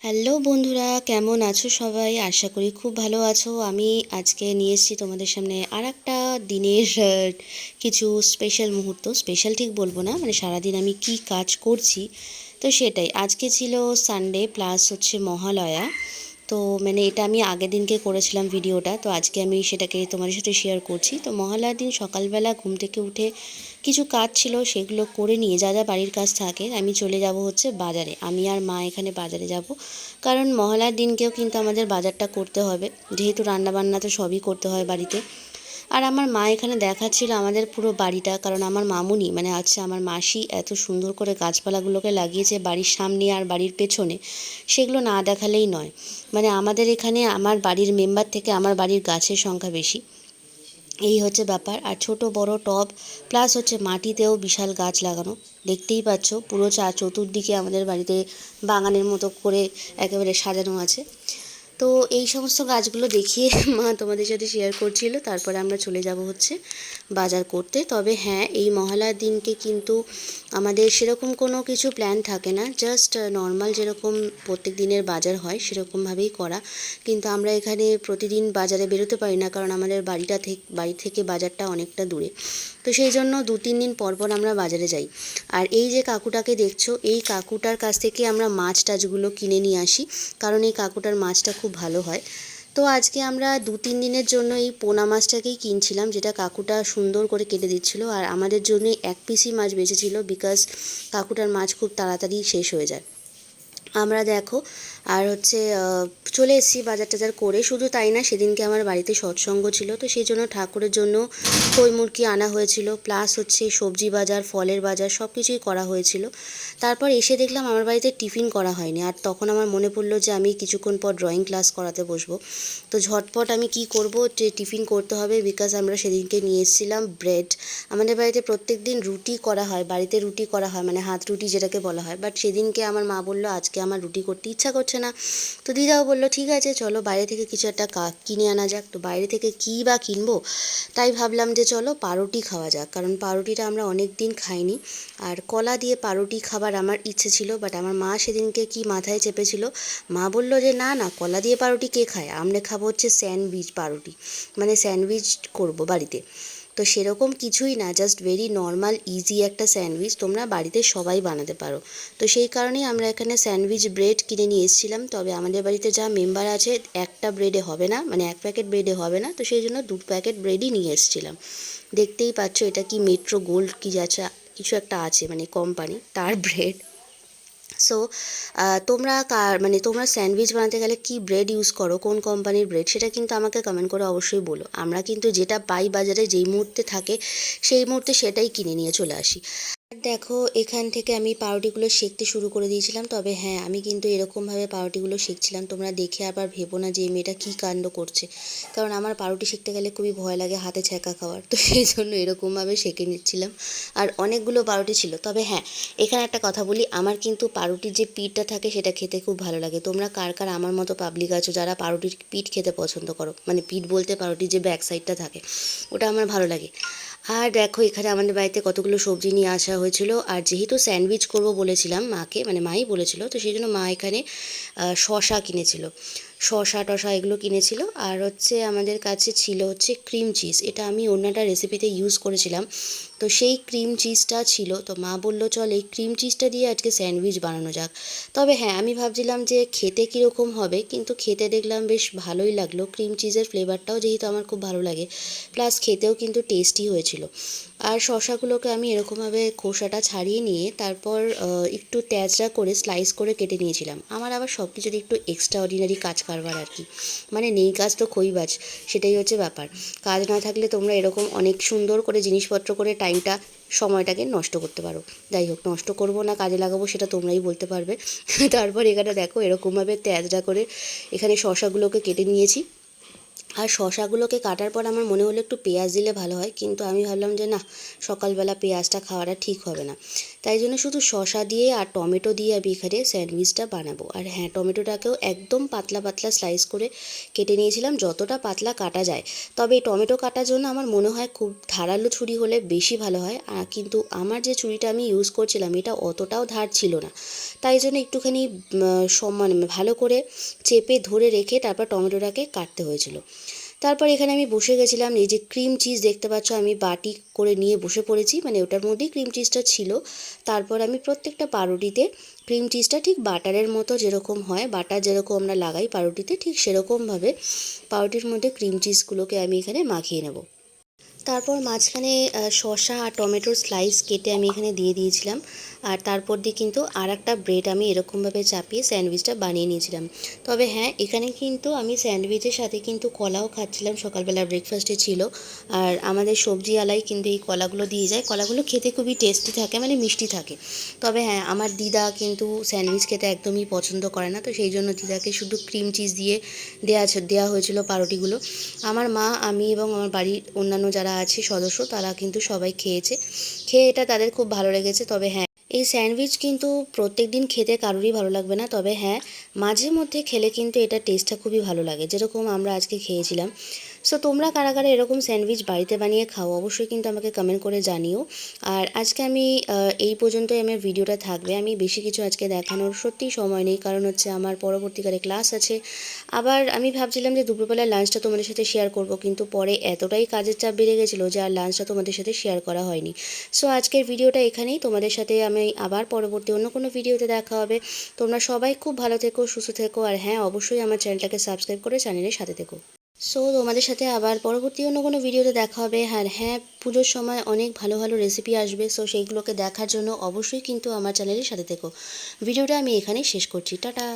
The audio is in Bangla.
হ্যালো বন্ধুরা, কেমন আছো সবাই? আশা করি খুব ভালো আছো। আমি আজকে নিয়ে এসেছি তোমাদের সামনে আর একটা দিনের কিছু স্পেশাল মুহূর্ত। স্পেশাল ঠিক বলবো না, মানে সারাদিন আমি কি কাজ করছি তো সেটাই। আজকে ছিল সানডে প্লাস হচ্ছে মহালয়া। তো মানে এটা আমি আগের দিনকে করেছিলাম ভিডিওটা, তো আজকে আমি সেটাকে তোমাদের সাথে শেয়ার করছি। তো মহালয়ার দিন সকালবেলা ঘুম থেকে উঠে কিছু কাজ ছিল, সেগুলো করে নিয়ে যা যা বাড়ির কাজ থাকে আমি চলে যাব হচ্ছে বাজারে। আমি আর মা এখানে বাজারে যাব, কারণ মহালয়ার দিনকেও কিন্তু আমাদের বাজারটা করতে হবে, যেহেতু রান্নাবান্না তো সবই করতে হয় বাড়িতে। আর আমার মা এখানে দেখাচ্ছিল আমাদের পুরো বাড়িটা, কারণ আমার মামুনি মানে আছে আমার মাসি এত সুন্দর করে গাছপালাগুলোকে লাগিয়েছে বাড়ির সামনে আর বাড়ির পেছনে, সেগুলো না দেখালেই নয়। মানে আমাদের এখানে আমার বাড়ির মেম্বার থেকে আমার বাড়ির গাছের সংখ্যা বেশি, এই হচ্ছে ব্যাপার। আর ছোট বড় টব প্লাস হচ্ছে মাটিতেও বিশাল গাছ লাগানো, দেখতেই পাচ্ছ পুরো চতুর্দিকে আমাদের বাড়িতে বাগানের মতো করে একেবারে সাজানো আছে। তো এই সমস্ত গাছগুলো দেখিয়ে মা তোমাদের সাথে শেয়ার করছিল, তারপরে আমরা চলে যাব হচ্ছে বাজার করতে। তবে হ্যাঁ, এই মহালয়ার দিনকে কিন্তু আমাদের সেরকম কোনো কিছু প্ল্যান থাকে না, জাস্ট নর্মাল যেরকম প্রত্যেক দিনের বাজার হয় সেরকমভাবেই করা। কিন্তু আমরা এখানে প্রতিদিন বাজারে বেরোতে পারি না, কারণ আমাদের বাড়ি থেকে বাজারটা অনেকটা দূরে। তো সেই জন্য 2-3 দিন পর পর আমরা বাজারে যাই। আর এই যে কাকুটাকে দেখছো, এই কাকুটার কাছ থেকে আমরা মাছ টাছগুলো কিনে নিয়ে আসি, কারণ এই কাকুটার মাছটা খুব ভালো হয়। তো আজকে আমরা 2-3 দিনের জন্য এই পোনা মাছটাকেই কিনছিলাম, যেটা কাকুটা সুন্দর করে কেটে দিচ্ছিল। আর আমাদের জন্য 1 পিসই মাছ বেঁচেছিল, বিকজ কাকুটার মাছ খুব তাড়াতাড়ি শেষ হয়ে যায়। আমরা দেখো আর হচ্ছে চলে এসেছি বাজার টাজার করে। শুধু তাই না, সেদিনকে আমার বাড়িতে সৎসঙ্গ ছিল, তো সেই জন্য ঠাকুরের জন্য খই মুরগি আনা হয়েছিল, প্লাস হচ্ছে সবজি বাজার ফলের বাজার সব কিছুই করা হয়েছিল। তারপর এসে দেখলাম আমার বাড়িতে টিফিন করা হয়নি, আর তখন আমার মনে পড়লো যে আমি কিছুক্ষণ পর ড্রয়িং ক্লাস করাতে বসবো। তো ঝটপট আমি কি করব, যে টিফিন করতে হবে, বিকজ আমরা সেদিনকে নিয়ে এসেছিলাম ব্রেড। আমাদের বাড়িতে প্রত্যেক দিন রুটি করা হয়, বাড়িতে রুটি করা হয়, মানে হাত রুটি যেটাকে বলা হয়। বাট সেদিনকে আমার মা বললো আজকে আমার রুটি করতে ইচ্ছা করছে না। তো দিদাও বললো ঠিক আছে চলো বাইরে থেকে কিছু একটা কিনে আনা যাক। তো বাইরে থেকে কী বা কিনবো, তাই ভাবলাম যে চলো পাউরুটি খাওয়া যাক, কারণ পাউরুটিটা আমরা অনেক দিন খাইনি। আর কলা দিয়ে পাউরুটি খাবার আমার ইচ্ছে ছিল, বাট আমার মা সেদিনকে কি মাথায় চেপেছিল, মা বললো যে না না, কলা দিয়ে পাউরুটি কে খায়, আমরা খাবো হচ্ছে স্যান্ডউইচ পাউরুটি, মানে স্যান্ডউইচ করবো বাড়িতে। তো সেরকম কিছুই না, জাস্ট ভেরি নর্মাল ইজি একটা স্যান্ডউইচ, তোমরা বাড়িতে সবাই বানাতে পারো। তো সেই কারণেই আমরা এখানে স্যান্ডউইচ ব্রেড কিনে নিয়ে এসেছিলাম। তবে আমাদের বাড়িতে যা মেম্বার আছে একটা ব্রেডে হবে না, মানে 1 প্যাকেট ব্রেডে হবে না, তো সেই জন্য 2 প্যাকেট ব্রেডই নিয়ে এসেছিলাম। দেখতেই পাচ্ছ এটা কি মেট্রো গোল্ড কি যাচ্ছে কিছু একটা আছে, মানে কোম্পানি তার ব্রেড। সো তোমরা মানে তোমরা স্যান্ডউইচ বানাতে গেলে কি ব্রেড ইউজ করো, কোন কোম্পানির ব্রেড, সেটা কিন্তু আমাকে কমেন্ট করে অবশ্যই বলো। আমরা কিন্তু যেটা পাই বাজারে যেই মুহূর্তে থাকে সেই মুহূর্তে সেটাই কিনে নিয়ে চলে আসি। আর দেখো এখান থেকে আমি পাউরুটিগুলো সেঁকতে শুরু করে দিয়েছিলাম। তবে হ্যাঁ, আমি কিন্তু এরকমভাবে পাউরুটিগুলো সেঁকছিলাম, তোমরা দেখে আবার ভেবো না যে এই মেয়েটা কী কাণ্ড করছে, কারণ আমার পাউরুটি সেঁকতে গেলে খুবই ভয় লাগে হাতে ছ্যাঁকা খাওয়ার, তো সেই জন্য এরকমভাবে সেঁকে নিচ্ছিলাম। আর অনেকগুলো পাউরুটি ছিল। তবে হ্যাঁ, এখানে একটা কথা বলি, আমার কিন্তু পাউরুটির যে পিঠটা থাকে সেটা খেতে খুব ভালো লাগে। তোমরা কার কার আমার মতো পাবলিক আছো যারা পাউরুটির পিঠ খেতে পছন্দ করো, মানে পিঠ বলতে পাউরুটির যে ব্যাক সাইডটা থাকে ওটা আমার ভালো লাগে। আর দেখো এখানে আমাদের বাড়িতে কতগুলো সবজি নিয়ে আসা হয়েছিল, আর যেহেতু স্যান্ডউইচ করব বলেছিলাম মাকে, মানে মাই বলেছিল, তো সেই জন্য মা এখানে শশা কিনেছিল, শশা টশা এগুলো কিনেছিল। আর হচ্ছে আমাদের কাছে ছিল হচ্ছে ক্রিম চিজ, এটা আমি অন্য একটা রেসিপিতে ইউজ করেছিলাম, তো সেই ক্রিম চিজটা ছিল। তো মা বললো চল এই ক্রিম চিজটা দিয়ে আজকে স্যান্ডউইচ বানানো যাক। তবে হ্যাঁ, আমি ভাবছিলাম যে খেতে কীরকম হবে, কিন্তু খেতে দেখলাম বেশ ভালোই লাগলো, ক্রিম চিজের ফ্লেভারটাও যেহেতু আমার খুব ভালো লাগে, প্লাস খেতেও কিন্তু টেস্টি হয়েছিল। আর শসাগুলোকে আমি এরকমভাবে খোসাটা ছাড়িয়ে নিয়ে তারপর একটু তেজরা করে স্লাইস করে কেটে নিয়েছিলাম। আমার আবার সব কিছুতে একটু এক্সট্রা অর্ডিনারি কাজ কারবার আর কি, মানে নেই কাজ তো খইবাজ, সেটাই হচ্ছে ব্যাপার। কাজ না থাকলে তোমরা এরকম অনেক সুন্দর করে জিনিসপত্র করে টাইমটা সময়টাকে নষ্ট করতে পারো। যাই হোক, নষ্ট করবো না কাজে লাগাবো সেটা তোমরাই বলতে পারবে। তারপর এখানে দেখো এরকমভাবে তেজরা করে এখানে শসাগুলোকে কেটে নিয়েছি। আর শসাগুলোকে কাটার পর আমার মনে হলো একটু পেঁয়াজ দিলে ভালো হয়, কিন্তু আমি ভাবলাম যে না, সকালবেলা পেঁয়াজটা খাওয়াটা ঠিক হবে না, তাই জন্য শুধু শসা দিয়ে আর টমেটো দিয়ে আমি এখানে স্যান্ডউইচটা বানাবো। আর হ্যাঁ, টমেটোটাকেও একদম পাতলা পাতলা স্লাইস করে কেটে নিয়েছিলাম, যতটা পাতলা কাটা যায়। তবে এই টমেটো কাটার জন্য আমার মনে হয় খুব ধারালো ছুরি হলে বেশি ভালো হয়, কিন্তু আমার যে ছুরিটা আমি ইউজ করছিলাম এটা অতটাও ধার ছিল না, তাই জন্য একটুখানি সমান ভালো করে চেপে ধরে রেখে তারপর টমেটোটাকে কাটতে হয়েছিল। তারপর এখানে আমি বসে গেছিলাম, এই যে ক্রিম চিজ দেখতে পাচ্ছ আমি বাটি করে নিয়ে বসে পড়েছি, মানে ওটার মধ্যেই ক্রিম চিজটা ছিল। তারপর আমি প্রত্যেকটা পাউরুটিতে ক্রিম চিজটা ঠিক বাটারের মতো যেরকম হয়, বাটার যেরকম আমরা লাগাই পাউরুটিতে, ঠিক সেরকমভাবে পাউরুটির মধ্যে ক্রিম চিজগুলোকে আমি এখানে মাখিয়ে নেব। তারপর মাঝখানে শসা আর টমেটোর স্লাইস কেটে আমি এখানে দিয়ে দিয়েছিলাম, আর তারপর দিয়ে কিন্তু আর একটা ব্রেড আমি এরকমভাবে চাপিয়ে স্যান্ডউইচটা বানিয়ে নিয়েছিলাম। তবে হ্যাঁ, এখানে কিন্তু আমি স্যান্ডউইচের সাথে কিন্তু কলাও খাচ্ছিলাম, সকালবেলা ব্রেকফাস্টে ছিল। আর আমাদের সবজিওয়ালাই কিন্তু এই কলাগুলো দিয়ে যায়, কলাগুলো খেতে খুবই টেস্টি থাকে, মানে মিষ্টি থাকে। তবে হ্যাঁ, আমার দিদা কিন্তু স্যান্ডউইচ খেতে একদমই পছন্দ করে না, তো সেই জন্য দিদাকে শুধু ক্রিম চিজ দিয়ে দেওয়া হয়েছিল পাউরুটিগুলো। আমার মা, আমি এবং আমার বাড়ির অন্যান্য যারা আছে সদস্য, তারা কিন্তু সবাই খেয়েছে, খেয়ে এটা তাদের খুব ভালো লেগেছে। তবে হ্যাঁ, এই স্যান্ডউইচ কিন্তু প্রত্যেক দিন খেতে কারোরই ভালো লাগবে না, তবে হ্যাঁ, মাঝে মধ্যে খেলে কিন্তু এটা টেস্টটা খুবই ভালো লাগে, যেরকম আমরা আজকে খেয়েছিলাম। সো তোমরা কারা কারা এরকম স্যান্ডউইচ বাড়িতে বানিয়ে খাও অবশ্যই কিন্তু আমাকে কমেন্ট করে জানিও। আর আজকে আমি এই পর্যন্তই আমার ভিডিওটা থাকবে। আমি বেশি কিছু আজকে দেখানোর সত্যিই সময় নেই, কারণ হচ্ছে আমার পরবর্তীকালে ক্লাস আছে। আবার আমি ভাবছিলাম যে দুপুরবেলার লাঞ্চটা তোমাদের সাথে শেয়ার করব, কিন্তু পরে এতটাই কাজের চাপ বেড়ে গেছিলো যে আর লাঞ্চটা তোমাদের সাথে শেয়ার করা হয়নি। সো আজকের ভিডিওটা এখানেই, তোমাদের সাথে আমি আবার পরবর্তী অন্য কোনো ভিডিওতে দেখা হবে। তোমরা সবাই খুব ভালো থেকো, সুস্থ থেকো, আর হ্যাঁ, অবশ্যই আমার চ্যানেলটাকে সাবস্ক্রাইব করে চ্যানেলের সাথে থেকো। সো তোমাদের সাথে আবার পরবর্তী অন্য কোনো ভিডিওতে দেখা হবে। আর হ্যাঁ, পুজোর সময় অনেক ভালো ভালো রেসিপি আসবে, সো সেইগুলোকে দেখার জন্য অবশ্যই কিন্তু আমার চ্যানেলের সাথে থেকো। ভিডিওটা আমি এখানেই শেষ করছি, টাটা।